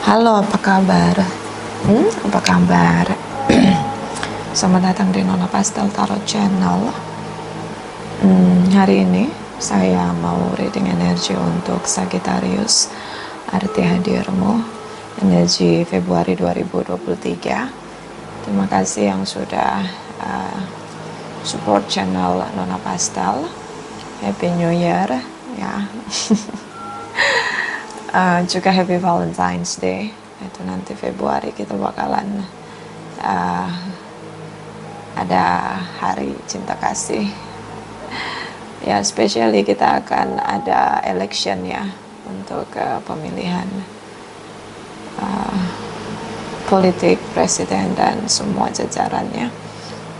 Halo, apa kabar? Apa kabar? Selamat datang di Nona Pastel Tarot Channel. Hari ini saya mau reading energi untuk Sagittarius. Arti hadirmu, energi Februari 2023. Terima kasih yang sudah support channel Nona Pastel. Happy New Year, ya. Juga Happy Valentine's Day. Itu nanti Februari kita bakalan ada hari cinta kasih. Ya, especially kita akan ada election ya untuk pemilihan politik, presiden dan semua jajarannya.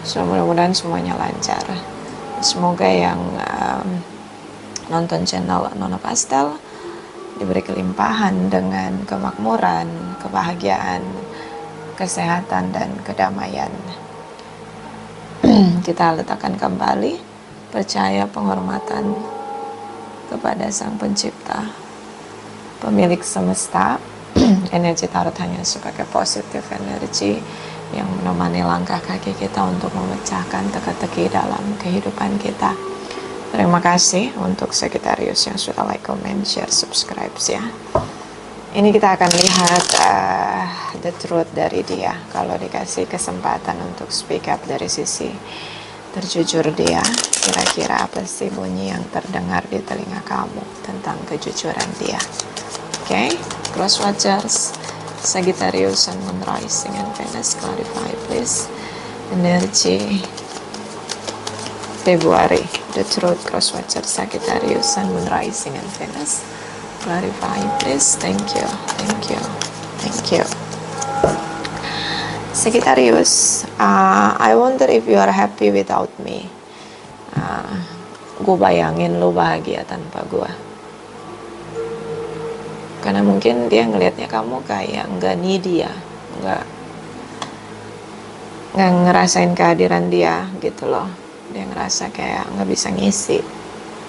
So mudah-mudahan semuanya lancar. Semoga yang nonton channel Nona Pastel diberi kelimpahan dengan kemakmuran, kebahagiaan, kesehatan, dan kedamaian. Kita letakkan kembali percaya penghormatan kepada Sang Pencipta, pemilik semesta. Energi tarot hanya sebagai positif energi yang menemani langkah kaki kita untuk memecahkan teka-teki dalam kehidupan kita. Terima kasih untuk Sagittarius yang sudah like, comment, share, subscribe ya. Ini kita akan lihat the truth dari dia. Kalau dikasih kesempatan untuk speak up dari sisi terjujur dia, kira-kira apa sih bunyi yang terdengar di telinga kamu tentang kejujuran dia? Oke, cross watchers, Sagittarius, Sun, Moon, Rising, and Venus, clarify please. Energi Februari, the truth, cross watcher, Sagittarius, Sun, Moon, Rising, and Venus. Clarify please. Thank you, thank you, thank you. Sagittarius, I wonder if you are happy without me. Gue bayangin lo bahagia tanpa gue. Karena mungkin dia ngelihatnya kamu kayak nggak needy ya, nggak ngerasain kehadiran dia gitu loh. Dia ngerasa kayak nggak bisa ngisi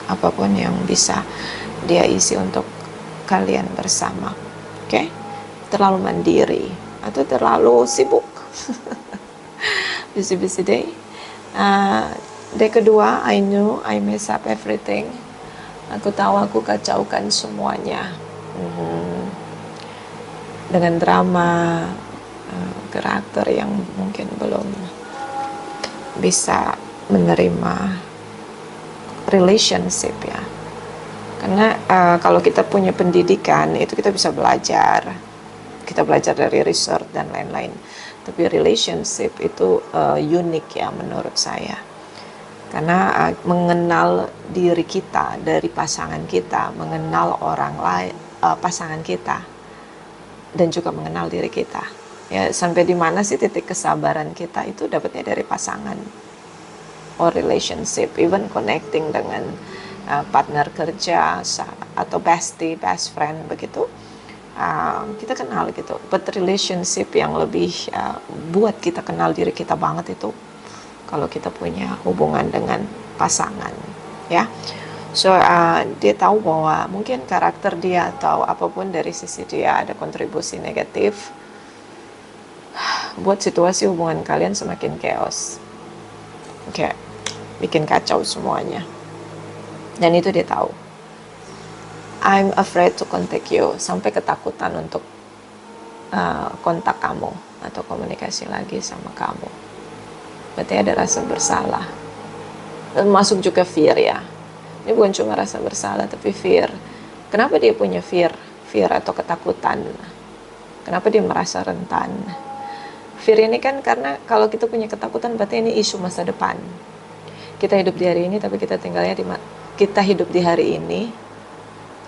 apapun yang bisa dia isi untuk kalian bersama. Oke? Terlalu mandiri atau terlalu sibuk. Busy day. Day kedua, I knew I mess up everything. Aku tahu aku kacaukan semuanya. Dengan drama, karakter yang mungkin belum bisa menerima relationship ya. Karena kalau kita punya pendidikan itu kita bisa belajar. Kita belajar dari research dan lain-lain. Tapi relationship itu unik ya menurut saya. Karena mengenal diri kita dari pasangan kita, mengenal orang lain, pasangan kita, dan juga mengenal diri kita. Ya, sampai di mana sih titik kesabaran kita itu dapatnya dari pasangan or relationship, even connecting dengan partner kerja atau bestie, best friend begitu. Kita kenal gitu. But relationship yang lebih buat kita kenal diri kita banget itu kalau kita punya hubungan dengan pasangan, ya. So dia tahu bahwa mungkin karakter dia atau apapun dari sisi dia ada kontribusi negatif buat situasi hubungan kalian semakin chaos. Oke, bikin kacau semuanya. Dan itu dia tahu. I'm afraid to contact you, sampai ketakutan untuk kontak kamu atau komunikasi lagi sama kamu. Berarti ada rasa bersalah. Dan masuk juga fear ya. Ini bukan cuma rasa bersalah tapi fear. Kenapa dia punya fear? Fear atau ketakutan. Kenapa dia merasa rentan? Fear ini kan karena kalau kita punya ketakutan berarti ini isu masa depan. Kita hidup di hari ini tapi kita tinggalnya kita hidup di hari ini.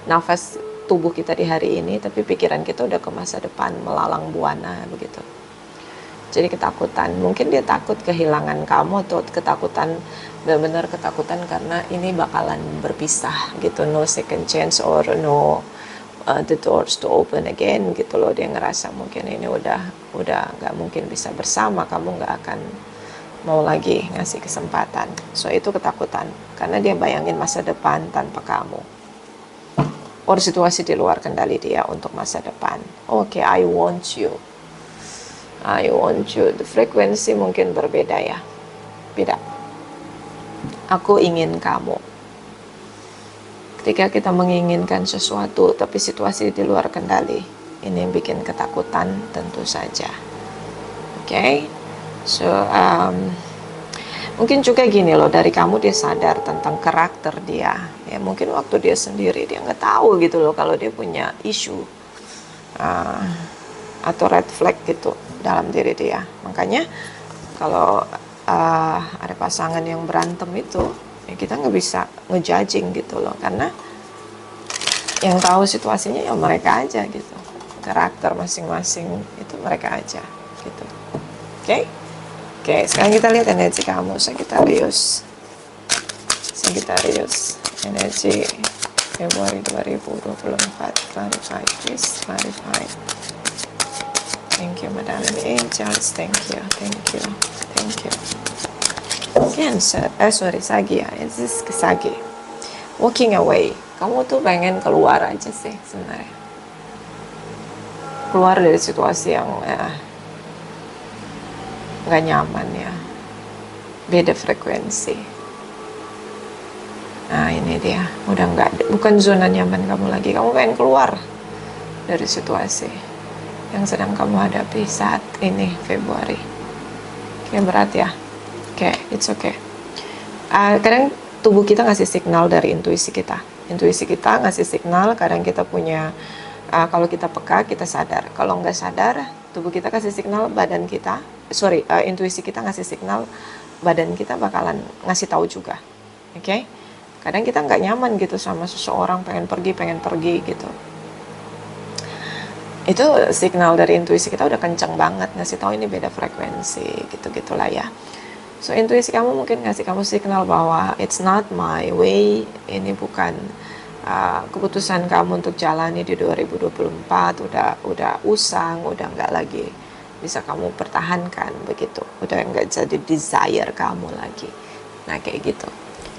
Nafas tubuh kita di hari ini tapi pikiran kita udah ke masa depan, melalang buana begitu. Jadi ketakutan, mungkin dia takut kehilangan kamu atau ketakutan, benar-benar ketakutan karena ini bakalan berpisah gitu, no second chance or no the doors to open again gitu loh. Dia ngerasa mungkin ini udah nggak mungkin bisa bersama, kamu nggak akan mau lagi ngasih kesempatan. So itu ketakutan karena dia bayangin masa depan tanpa kamu. or situasi di luar kendali dia untuk masa depan. Oke, I want you. I want you. The frekuensi mungkin berbeda ya. Beda. Aku ingin kamu. Ketika kita menginginkan sesuatu tapi situasi di luar kendali, ini yang bikin ketakutan tentu saja. Oke. So mungkin juga gini loh, dari kamu dia sadar tentang karakter dia. Ya mungkin waktu dia sendiri dia nggak tahu gitu loh kalau dia punya isu atau red flag gitu dalam diri dia. Makanya kalau ada pasangan yang berantem itu, ya kita nggak bisa ngejudging gitu loh, karena yang tahu situasinya ya mereka aja gitu. Karakter masing-masing itu mereka aja gitu. Oke? Oke, sekarang kita lihat energi kamu, Sagittarius. Sagittarius, energi Februari 2024. Clarify, please. Clarify. Thank you, Madam Angels. Thank you, thank you, thank you. Cancer, Sagi ya. This is Sagi. Walking away. Kamu tuh pengen keluar aja sih sebenarnya. Keluar dari situasi yang nggak nyaman ya, beda frekuensi. Nah ini dia, udah nggak, bukan zona nyaman kamu lagi. Kamu pengen keluar dari situasi yang sedang kamu hadapi saat ini Februari. Oke, berat ya. Oke, it's okay. Kadang tubuh kita ngasih signal dari intuisi kita. Intuisi kita ngasih signal. Kadang kita punya, kalau kita peka kita sadar. Kalau nggak sadar, tubuh kita kasih signal, badan kita, intuisi kita ngasih signal, badan kita bakalan ngasih tahu juga. Oke? Kadang kita nggak nyaman gitu sama seseorang, pengen pergi gitu. Itu signal dari intuisi kita udah kenceng banget, ngasih tahu ini beda frekuensi, gitu-gitulah ya. So intuisi kamu mungkin ngasih kamu signal bahwa it's not my way, ini bukan keputusan kamu untuk jalani di 2024, udah usang, udah nggak lagi bisa kamu pertahankan begitu, udah nggak jadi desire kamu lagi. Nah kayak gitu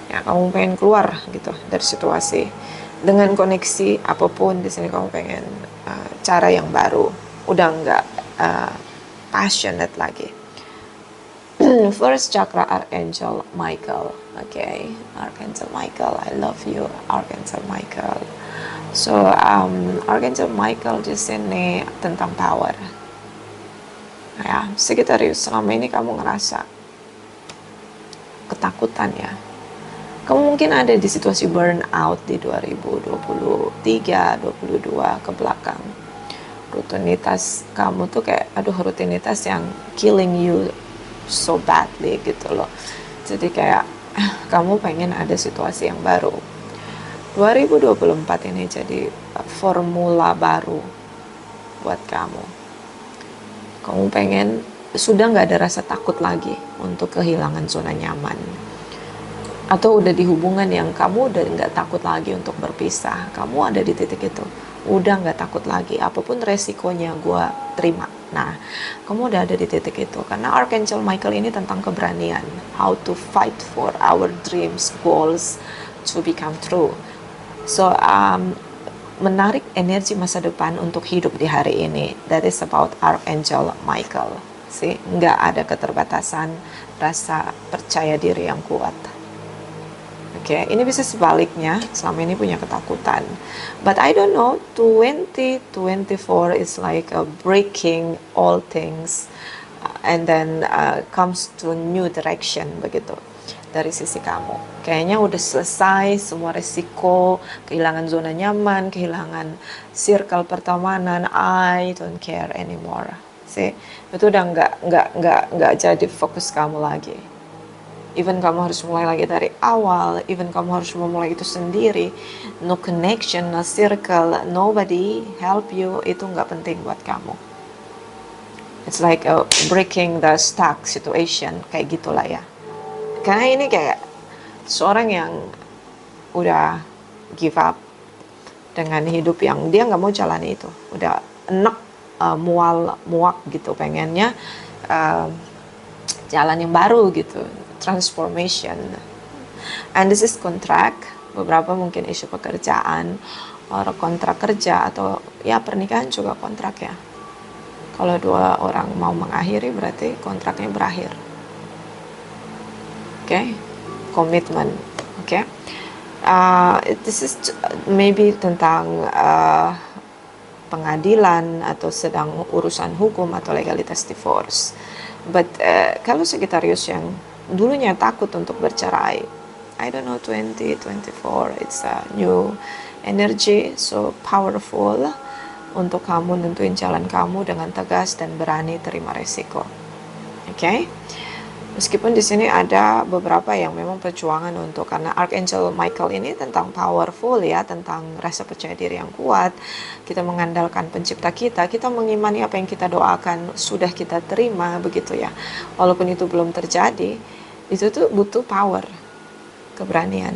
ya, kamu pengen keluar gitu dari situasi dengan koneksi apapun. Di sini kamu pengen cara yang baru, udah nggak passionate lagi. First chakra, Archangel Michael. Okay, Archangel Michael, I love you, Archangel Michael. So Archangel Michael di sini tentang power. Ya, Sagittarius, selama ini kamu ngerasa ketakutan ya. Kamu mungkin ada di situasi burnout di 2023, 2022 ke belakang. Rutinitas kamu tuh kayak, rutinitas yang killing you so badly gitu loh. Jadi kayak kamu pengen ada situasi yang baru. 2024 ini jadi formula baru buat kamu. Kamu pengen, sudah nggak ada rasa takut lagi untuk kehilangan zona nyaman. Atau udah di hubungan yang kamu udah nggak takut lagi untuk berpisah. Kamu ada di titik itu. Udah nggak takut lagi. Apapun resikonya gue terima. Nah, kamu udah ada di titik itu. Karena Archangel Michael ini tentang keberanian. How to fight for our dreams, goals to become true. So, menarik energi masa depan untuk hidup di hari ini. That is about Archangel Michael. See, nggak ada keterbatasan, rasa percaya diri yang kuat. Oke, ini bisa sebaliknya, selama ini punya ketakutan. But I don't know, 2024 is like a breaking all things and then comes to new direction begitu. Dari sisi kamu, kayaknya udah selesai semua resiko, kehilangan zona nyaman, kehilangan circle pertemanan. I don't care anymore. See, itu udah nggak jadi fokus kamu lagi. Even kamu harus mulai lagi dari awal, even kamu harus memulai itu sendiri, no connection, no circle, nobody help you, itu nggak penting buat kamu. It's like a breaking the stuck situation, kayak gitulah ya. Karena ini kayak seorang yang udah give up dengan hidup yang dia nggak mau jalani itu, udah enek, muak gitu, pengennya jalan yang baru gitu, transformation. And this is contract, beberapa mungkin isu pekerjaan, or kontrak kerja, atau ya pernikahan juga kontrak ya. Kalau dua orang mau mengakhiri berarti kontraknya berakhir. Oke, komitmen. Oke. This is maybe tentang pengadilan atau sedang urusan hukum atau legalitas divorce. But kalau Sagittarius yang dulunya takut untuk bercerai, I don't know, 2024, it's a new energy, so powerful untuk kamu nentuin jalan kamu dengan tegas dan berani terima resiko. Oke? Meskipun di sini ada beberapa yang memang perjuangan untuk, karena Archangel Michael ini tentang powerful ya, tentang rasa percaya diri yang kuat. Kita mengandalkan pencipta kita mengimani apa yang kita doakan sudah kita terima, begitu ya. Walaupun itu belum terjadi, itu tuh butuh power, keberanian.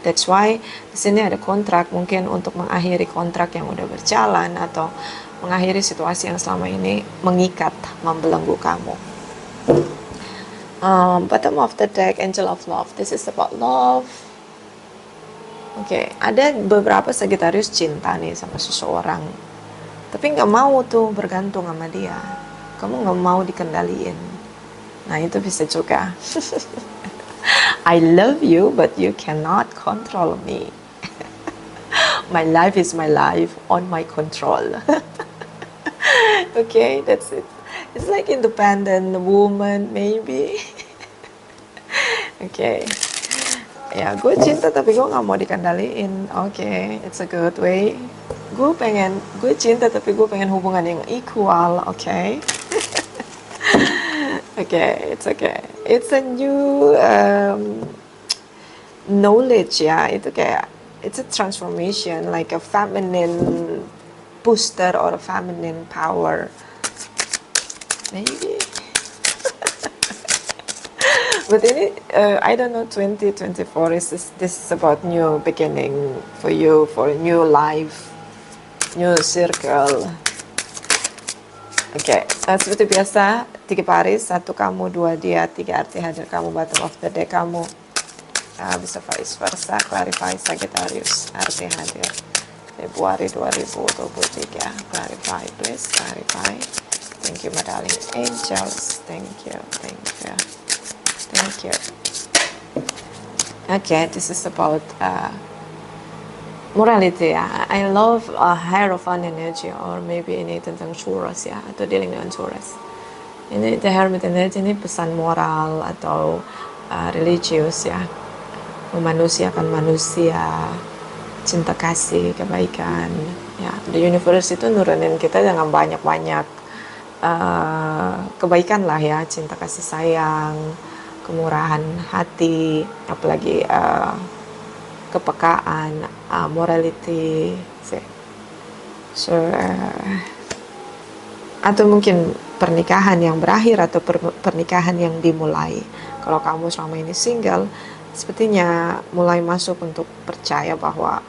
That's why di sini ada kontrak, mungkin untuk mengakhiri kontrak yang udah berjalan atau mengakhiri situasi yang selama ini mengikat, membelenggu kamu. Bottom of the deck, Angel of Love. This is about love. Oke, ada beberapa Sagittarius cinta nih sama seseorang, tapi nggak mau tuh bergantung sama dia. Kamu nggak mau dikendaliin. Nah, itu bisa juga. I love you, but you cannot control me. My life is my life, on my control. Okay, that's it. It's like independent woman, maybe. Okay. Ya, gue cinta tapi gue gak mau dikendaliin. Okay, it's a good way. Gue cinta tapi gue pengen hubungan yang equal. Okay. Okay, it's okay. It's a new knowledge ya. Itu kayak, it's a transformation, like a feminine booster or a feminine power. Maybe. But ini, I don't know, 2024 this is about new beginning for you, for a new life, new circle. Oke, seperti biasa, 3 baris, 1 kamu, 2 dia, 3 arti hadir kamu, bottom of the deck kamu. Bisa vice versa, clarify Sagittarius, arti hadir. Februari 2023, clarify please, clarify. Thank you, my darling angels. Thank you, thank you, thank you. Okay, this is about morality ya. I love Hierophant energy, or maybe ini tentang Taurus ya, atau dealing dengan Taurus. Ini the Hermit energy, ini pesan moral atau religius ya, memanusiakan manusia, cinta kasih, kebaikan ya. The universe itu nurunin kita dengan banyak-banyak kebaikan lah ya, cinta kasih sayang, kemurahan hati, apalagi kepekaan, morality, so atau mungkin pernikahan yang berakhir atau pernikahan yang dimulai. Kalau kamu selama ini single, sepertinya mulai masuk untuk percaya bahwa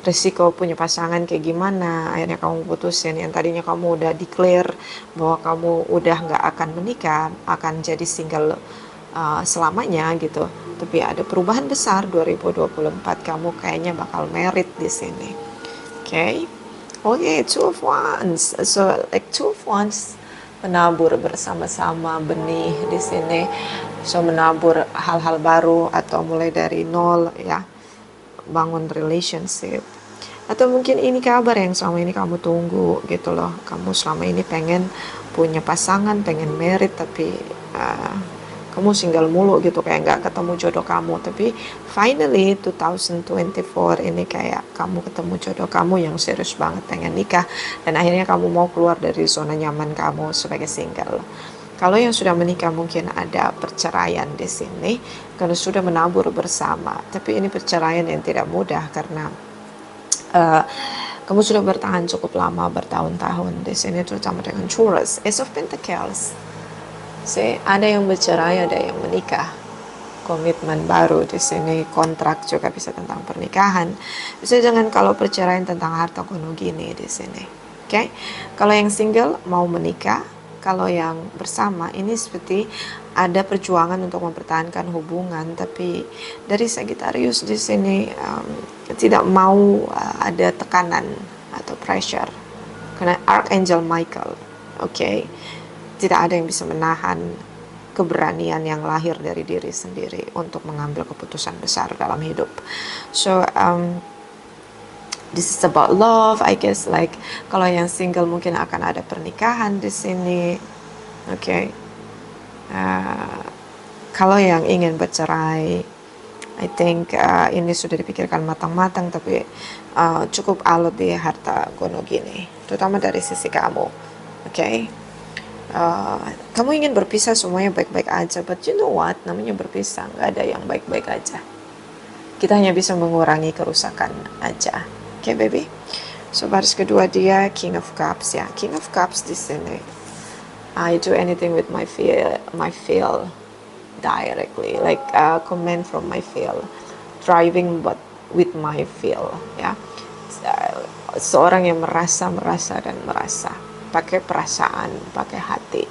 risiko punya pasangan kayak gimana, akhirnya kamu putusin. Yang tadinya kamu udah declare bahwa kamu udah nggak akan menikah, akan jadi single selamanya gitu, tapi ada perubahan besar 2024, kamu kayaknya bakal married di sini. Okay, Two of Wands, so like Two of Wands, menabur bersama-sama benih di sini, so menabur hal-hal baru atau mulai dari nol ya, bangun relationship. Atau mungkin ini kabar yang selama ini kamu tunggu gitu loh, kamu selama ini pengen punya pasangan, pengen married, tapi kamu single mulu gitu, kayak nggak ketemu jodoh kamu. Tapi finally 2024 ini kayak kamu ketemu jodoh kamu yang serius banget pengen nikah, dan akhirnya kamu mau keluar dari zona nyaman kamu sebagai single. Kalau yang sudah menikah mungkin ada perceraian di sini karena sudah menabur bersama, tapi ini perceraian yang tidak mudah karena kamu sudah bertahan cukup lama, bertahun-tahun di sini, terutama dengan Taurus, Ace of Pentacles. Ada yang bercerai, ada yang menikah, komitmen baru di sini, kontrak juga bisa tentang pernikahan. Bisa jangan kalau perceraian tentang harta kuno gini di sini. Okay? Kalau yang single mau menikah, kalau yang bersama ini seperti ada perjuangan untuk mempertahankan hubungan, tapi dari Sagittarius di sini tidak mau ada tekanan atau pressure karena Archangel Michael, tidak ada yang bisa menahan keberanian yang lahir dari diri sendiri untuk mengambil keputusan besar dalam hidup. So this is about love, I guess. Like kalau yang single mungkin akan ada pernikahan di sini, kalau yang ingin bercerai, I think ini sudah dipikirkan matang-matang, tapi cukup alot di harta gono gini, terutama dari sisi kamu, kamu ingin berpisah semuanya baik-baik aja, but you know what, namanya berpisah nggak ada yang baik-baik aja, kita hanya bisa mengurangi kerusakan aja. Baby. So baris kedua dia King of Cups ya. King of Cups di sini. I do anything with my feel directly, like command from my feel, driving but with my feel ya. Seorang yang merasa dan merasa, pakai perasaan, pakai hati.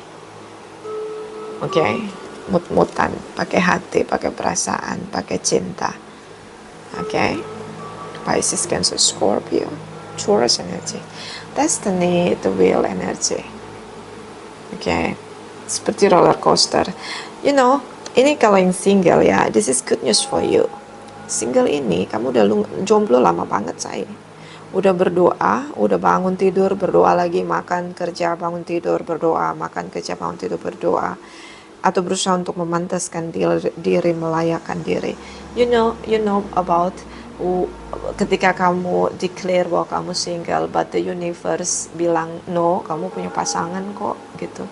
Mut-mutan, pakai hati, pakai perasaan, pakai cinta. Pisces, Cancer, Scorpio, Taurus energy, Destiny, the Wheel energy. Seperti roller coaster. Ini kalau yang single ya, this is good news for you. Single ini, kamu udah jomblo lama banget, say. Udah berdoa, udah bangun tidur, berdoa lagi, makan, kerja, bangun tidur, berdoa, makan, kerja, bangun tidur, berdoa. Atau berusaha untuk memantaskan diri, melayakkan diri. You know about ketika kamu declare bahwa kamu single, but the universe bilang no, kamu punya pasangan kok gitu,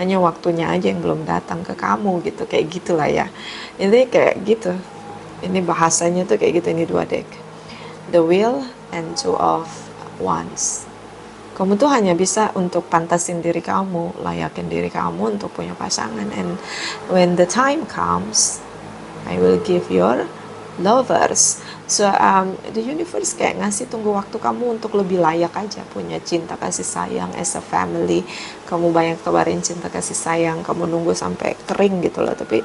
hanya waktunya aja yang belum datang ke kamu gitu, kayak gitulah ya. Ini kayak gitu, ini bahasanya tuh kayak gitu. Ini 2 deck, the Wheel and 2 of Wands. Kamu tuh hanya bisa untuk pantasin diri kamu, layakin diri kamu untuk punya pasangan, and when the time comes, I will give your lovers. So the universe kayak ngasih tunggu waktu kamu untuk lebih layak aja punya cinta kasih sayang as a family. Kamu banyak kebarin cinta kasih sayang, kamu nunggu sampai kering gitu loh, tapi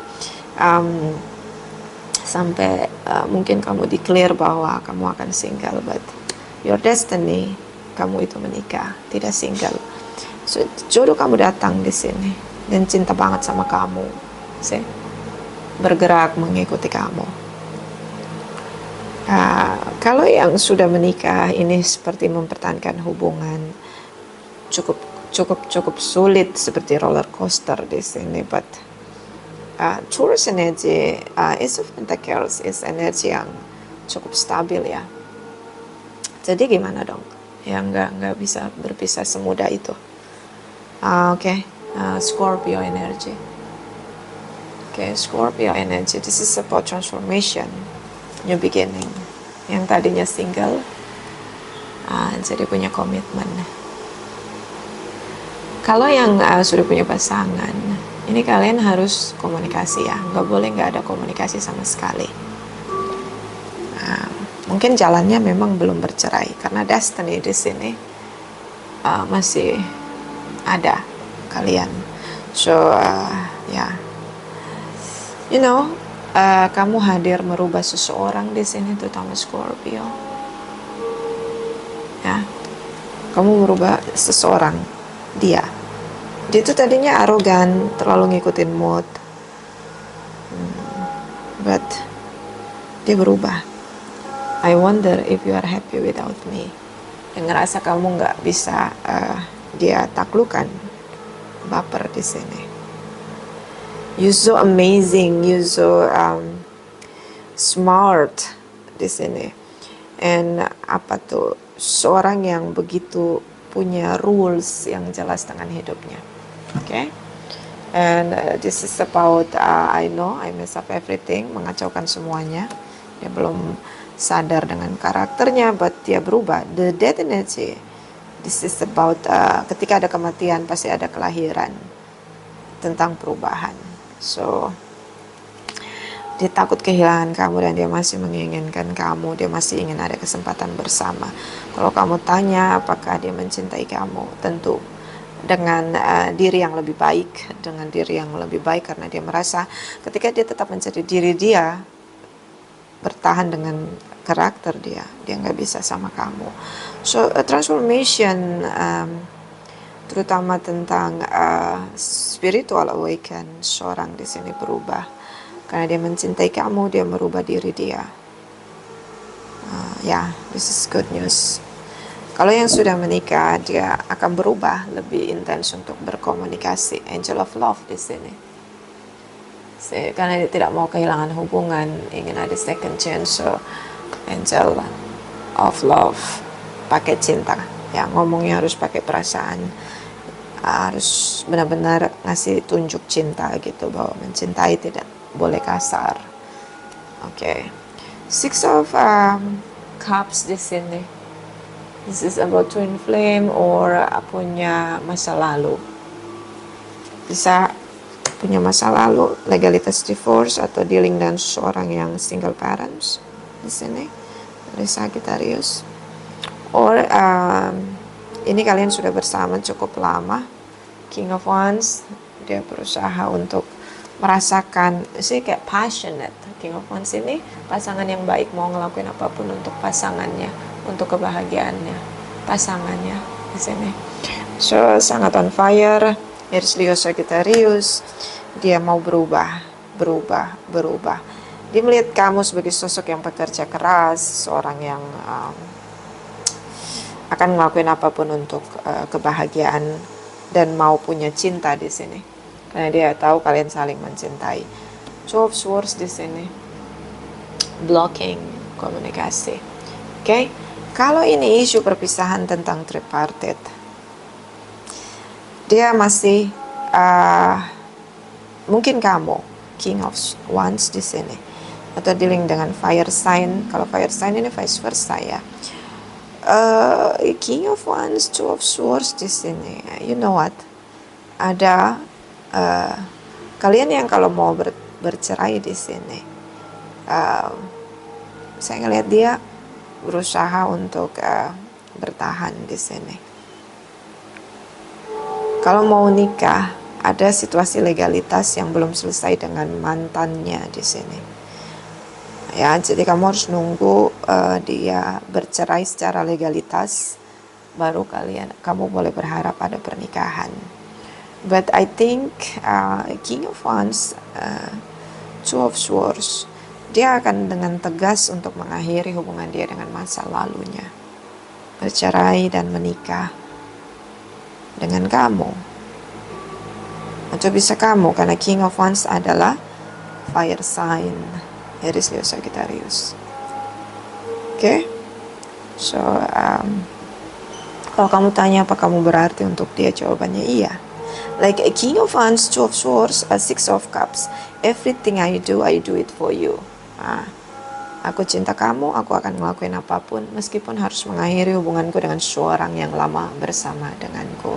sampai mungkin kamu declare bahwa kamu akan single, but your destiny, kamu itu menikah, tidak single. So jodoh kamu datang di sini dan cinta banget sama kamu, bergerak mengikuti kamu. Kalau yang sudah menikah ini seperti mempertahankan hubungan cukup sulit, seperti roller coaster di sini. But Taurus energy, Ace of Pentacles is energi yang cukup stabil ya. Jadi gimana dong? Yang nggak bisa berpisah semudah itu. Scorpio energy. Scorpio energy. This is about transformation. New beginning. Yang tadinya single jadi punya komitmen. Kalau yang sudah punya pasangan, ini kalian harus komunikasi ya, nggak boleh nggak ada komunikasi sama sekali. Mungkin jalannya memang belum bercerai karena destiny di sini masih ada kalian. So kamu hadir merubah seseorang di sini, terutama Scorpio. Ya, kamu merubah seseorang. Dia itu tadinya arogan, terlalu ngikutin mood, but dia berubah. I wonder if you are happy without me. Dan ngerasa kamu nggak bisa dia taklukkan, baper di sini. You so amazing, you so smart di sini. And seorang yang begitu punya rules yang jelas dengan hidupnya. And this is about I know I mess up everything, mengacaukan semuanya. Dia belum sadar dengan karakternya, but dia berubah. The death energy. This is about ketika ada kematian pasti ada kelahiran, tentang perubahan. So dia takut kehilangan kamu dan dia masih menginginkan kamu, dia masih ingin ada kesempatan bersama. Kalau kamu tanya apakah dia mencintai kamu, tentu dengan diri yang lebih baik, karena dia merasa ketika dia tetap menjadi diri dia, bertahan dengan karakter dia nggak bisa sama kamu. So transformation, terutama tentang spiritual awaken, seorang di sini berubah karena dia mencintai kamu, dia merubah diri dia. This is good news. Kalau yang sudah menikah, dia akan berubah lebih intens untuk berkomunikasi. Angel of love di sini. Karena dia tidak mau kehilangan hubungan, ingin ada second chance. So angel of love, pakai cinta. Ya, ngomongnya harus pakai perasaan. Harus benar-benar ngasih tunjuk cinta gitu, bahwa mencintai tidak boleh kasar. Oke. Six of Cups di sini. This is about twin flame or punya masa lalu. Bisa punya masa lalu, legalitas divorce, atau dealing dengan seseorang yang single parents di sini dari Sagittarius. Or ini kalian sudah bersama cukup lama. King of Wands, dia berusaha untuk merasakan kayak passionate. King of Wands ini pasangan yang baik, mau ngelakuin apapun untuk pasangannya, untuk kebahagiaannya pasangannya di sini. So sangat on fire. Aries, Leo, Sagittarius, dia mau berubah. Dia melihat kamu sebagai sosok yang pekerja keras, seorang yang akan ngelakuin apapun untuk kebahagiaan dan mau punya cinta di sini. Karena dia tahu kalian saling mencintai. Two of Swords di sini, blocking komunikasi. Oke. Kalau ini isu perpisahan tentang tripartite, dia masih mungkin kamu King of Wands di sini, atau dealing dengan fire sign. Kalau fire sign ini vice versa ya. King of Wands, Two of Swords di sini. You know what? Ada kalian yang kalau mau bercerai di sini, saya ngelihat dia berusaha untuk bertahan di sini. Kalau mau nikah, ada situasi legalitas yang belum selesai dengan mantannya di sini. Ya, jadi kamu harus nunggu dia bercerai secara legalitas, baru kamu boleh berharap ada pernikahan. But I think King of Wands, Two of Swords, dia akan dengan tegas untuk mengakhiri hubungan dia dengan masa lalunya. Bercerai dan menikah dengan kamu. Atau bisa kamu, karena King of Wands adalah fire sign. Aries, Leo, Sagittarius. Oke? So, kalau kamu tanya apa kamu berarti untuk dia, jawabannya iya. Like a King of Wands, Two of Swords, a Six of Cups. Everything I do it for you. Aku cinta kamu, aku akan ngelakuin apapun meskipun harus mengakhiri hubunganku dengan seorang yang lama bersama denganku.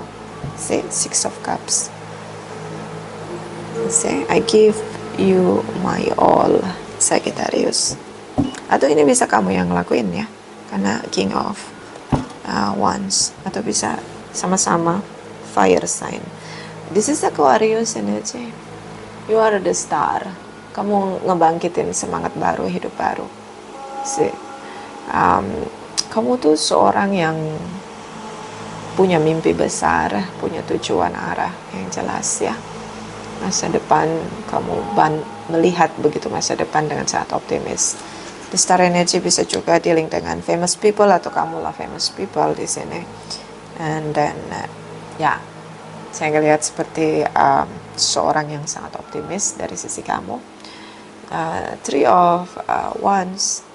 See, Six of Cups. See, I give you my all, Sagittarius. Atau ini bisa kamu yang ngelakuin ya, karena King of Wands. Atau bisa sama-sama fire sign. This is Aquarius energy. You are the star. Kamu ngebangkitin semangat baru, hidup baru. Kamu tuh seorang yang punya mimpi besar, punya tujuan arah yang jelas ya. Masa depan, kamu melihat begitu masa depan dengan sangat optimis. The star energy bisa juga dealing dengan famous people, atau kamulah famous people di sini. And then, saya ngelihat seperti seorang yang sangat optimis dari sisi kamu. Three of Wands,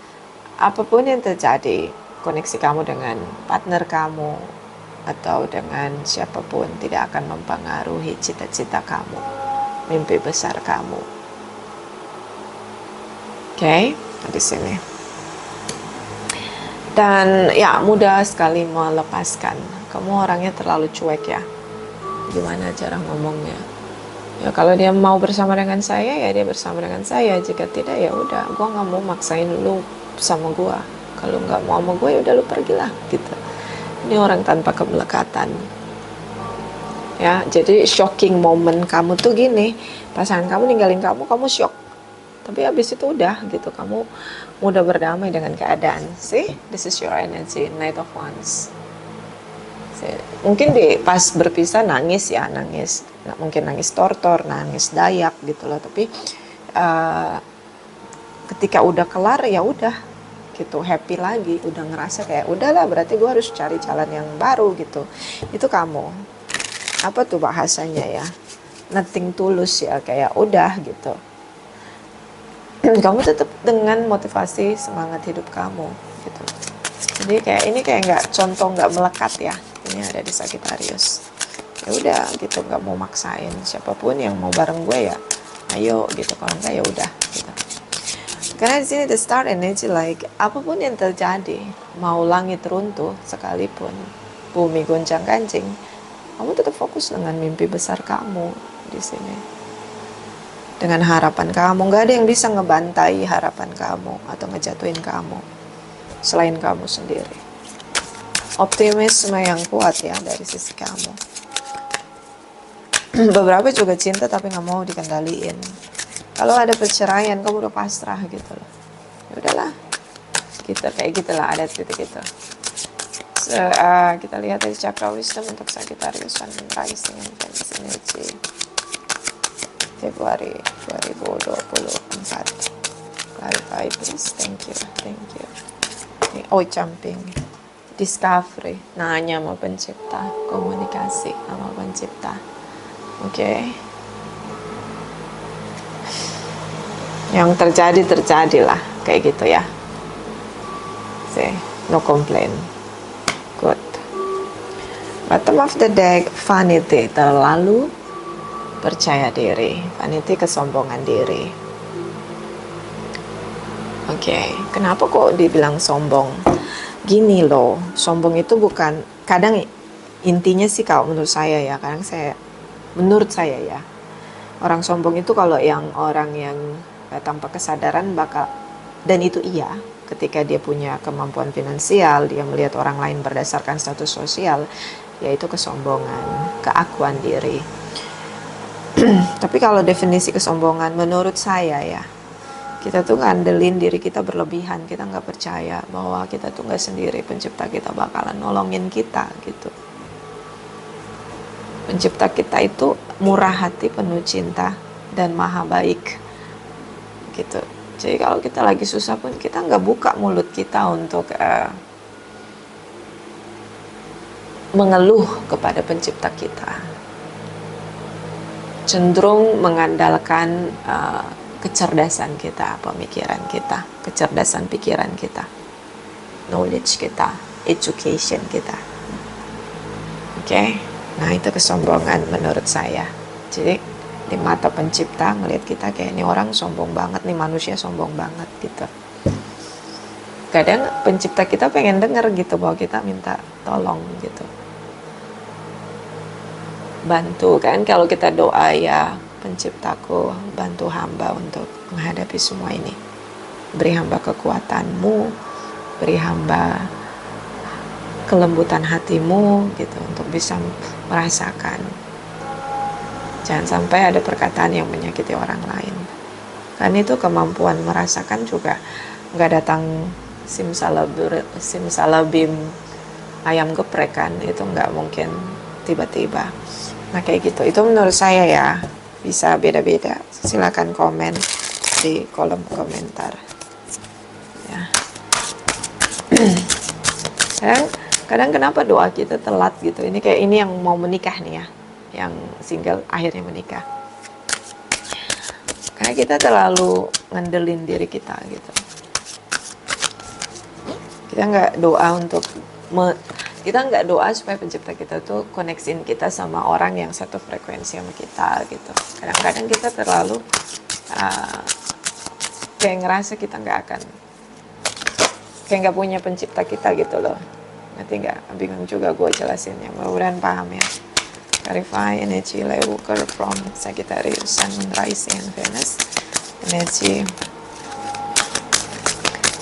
apapun yang terjadi, koneksi kamu dengan partner kamu atau dengan siapapun tidak akan mempengaruhi cita-cita kamu, mimpi besar kamu. Oke, di sini. Dan ya, mudah sekali melepaskan. Kamu orangnya terlalu cuek ya. Gimana cara ngomongnya? Ya kalau dia mau bersama dengan saya, ya dia bersama dengan saya. Jika tidak, ya udah, gue nggak mau maksain lu sama gue. Kalau nggak mau sama gue, ya udah lu pergilah gitu. Ini orang tanpa kemelekatan. Ya, jadi shocking moment kamu tuh gini, pasangan kamu ninggalin kamu shock. Tapi habis itu udah gitu, kamu mudah berdamai dengan keadaan. See, this is your energy, Knight of Wands. See, mungkin pas berpisah nangis ya, nangis. Mungkin nangis tortor, nangis dayak gitu loh. Tapi ketika udah kelar ya udah gitu, happy lagi, udah ngerasa kayak udahlah, berarti gue harus cari jalan yang baru gitu. Itu kamu. Apa tuh bahasanya ya, nothing tulus ya, kayak udah gitu. Kamu tetap dengan motivasi semangat hidup kamu gitu. Jadi kayak ini kayak nggak, contoh nggak melekat ya, ini ada di Sagittarius. Ya udah gitu, nggak mau maksain, siapapun yang mau bareng gue ya ayo gitu, kalau enggak ya udah gitu. Karena di sini the star energy, like apapun yang terjadi, mau langit runtuh sekalipun, bumi goncang kancing, kamu tetap fokus dengan mimpi besar kamu di sini. Dengan harapan kamu, nggak ada yang bisa ngebantai harapan kamu atau ngejatuhin kamu selain kamu sendiri. Optimisme yang kuat ya dari sisi kamu. Beberapa juga cinta tapi nggak mau dikendaliin. Kalau ada perceraian, kamu udah pasrah gitu loh. Ya udahlah, gitu, kayak gitulah, ada titik itu. Kita lihat dari chakra wisdom untuk Sagittarius Sun and Rising and Venus energy Februari 2024. Clarify please, thank you. Oh, jumping. Discovery, nanya sama pencipta, komunikasi sama pencipta. Oke. Yang terjadilah kayak gitu ya. See, no complain. Good. Bottom of the deck, vanity, terlalu percaya diri. Vanity, kesombongan diri. Oke, kenapa kok dibilang sombong? Gini loh, sombong itu bukan, kadang intinya sih kalau menurut saya ya, menurut saya ya, orang sombong itu kalau yang orang yang tanpa kesadaran bakal, dan itu iya, ketika dia punya kemampuan finansial, dia melihat orang lain berdasarkan status sosial, yaitu kesombongan, keakuan diri. Tapi kalau definisi kesombongan menurut saya ya, kita tuh ngandelin diri kita berlebihan, kita nggak percaya bahwa kita tuh nggak sendiri, pencipta kita bakalan nolongin kita gitu. Pencipta kita itu murah hati, penuh cinta, dan maha baik gitu. Jadi kalau kita lagi susah pun kita nggak buka mulut kita untuk mengeluh kepada pencipta kita. Cenderung mengandalkan kecerdasan kita, pemikiran kita, kecerdasan pikiran kita, knowledge kita, education kita. Oke, nah itu kesombongan menurut saya. Jadi di mata pencipta ngelihat kita kayak ini orang sombong banget, nih manusia sombong banget gitu. Kadang pencipta kita pengen denger gitu bahwa kita minta tolong gitu, bantu kan, kalau kita doa ya penciptaku bantu hamba untuk menghadapi semua ini, beri hamba kekuatanmu, beri hamba kelembutan hatimu gitu untuk bisa merasakan. Jangan sampai ada perkataan yang menyakiti orang lain. Kan itu kemampuan merasakan juga nggak datang simsalabim ayam geprek kan, itu nggak mungkin tiba-tiba. Nah kayak gitu, itu menurut saya ya, bisa beda-beda. Silakan komen di kolom komentar. Ya. Kadang kenapa doa kita telat gitu? Ini kayak ini yang mau menikah nih ya, yang single akhirnya menikah. Karena kita terlalu ngandelin diri kita gitu. Kita nggak doa untuk kita nggak doa supaya pencipta kita tuh koneksin kita sama orang yang satu frekuensi sama kita gitu. Kadang-kadang kita terlalu kayak ngerasa kita nggak akan, kayak nggak punya pencipta kita gitu loh. Nanti nggak, bingung juga gue jelasinnya, mudah-mudahan paham ya. Clarify energy Leewalker from Sagittarius Sun and Rising and Venus energy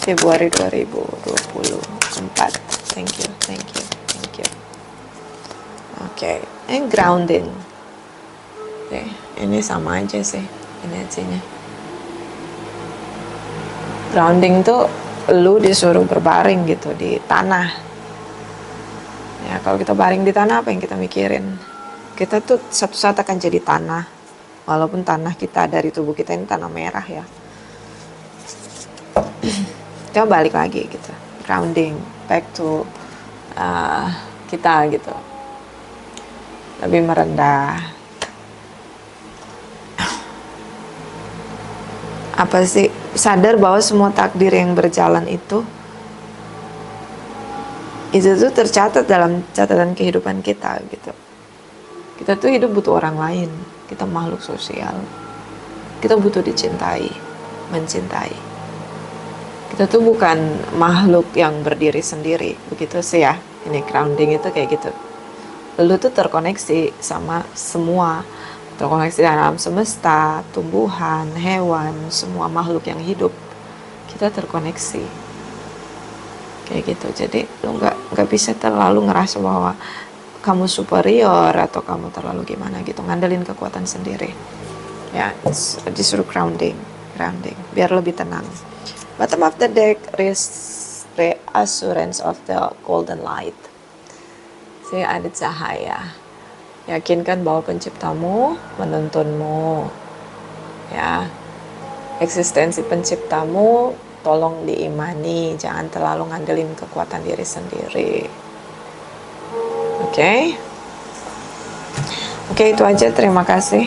Februari 2024. Thank you. Oke, grounding. Oke, ini sama aja sih energinya. Grounding tuh lu disuruh berbaring gitu di tanah. Ya, kalau kita baring di tanah, apa yang kita mikirin? Kita tuh satu saat akan jadi tanah. Walaupun tanah kita dari tubuh kita ini tanah merah ya. Kita balik lagi gitu. Grounding, back to kita gitu. Lebih merendah. Apa sih, sadar bahwa semua takdir yang berjalan itu tuh tercatat dalam catatan kehidupan kita gitu. Kita tuh hidup butuh orang lain, kita makhluk sosial, kita butuh dicintai, mencintai. Kita tuh bukan makhluk yang berdiri sendiri, begitu sih ya. Ini grounding itu kayak gitu. Lu tuh terkoneksi sama semua, terkoneksi dalam semesta, tumbuhan, hewan, semua makhluk yang hidup. Kita terkoneksi kayak gitu. Jadi lu nggak bisa terlalu ngerasa bahwa kamu superior atau kamu terlalu gimana gitu, ngandelin kekuatan sendiri ya. Disuruh grounding biar lebih tenang. Bottom of the deck, reassurance of the golden light. Ada cahaya, yakinkan bahwa penciptamu menuntunmu ya. Eksistensi penciptamu tolong diimani, jangan terlalu ngandelin kekuatan diri sendiri. Oke, itu aja. Terima kasih.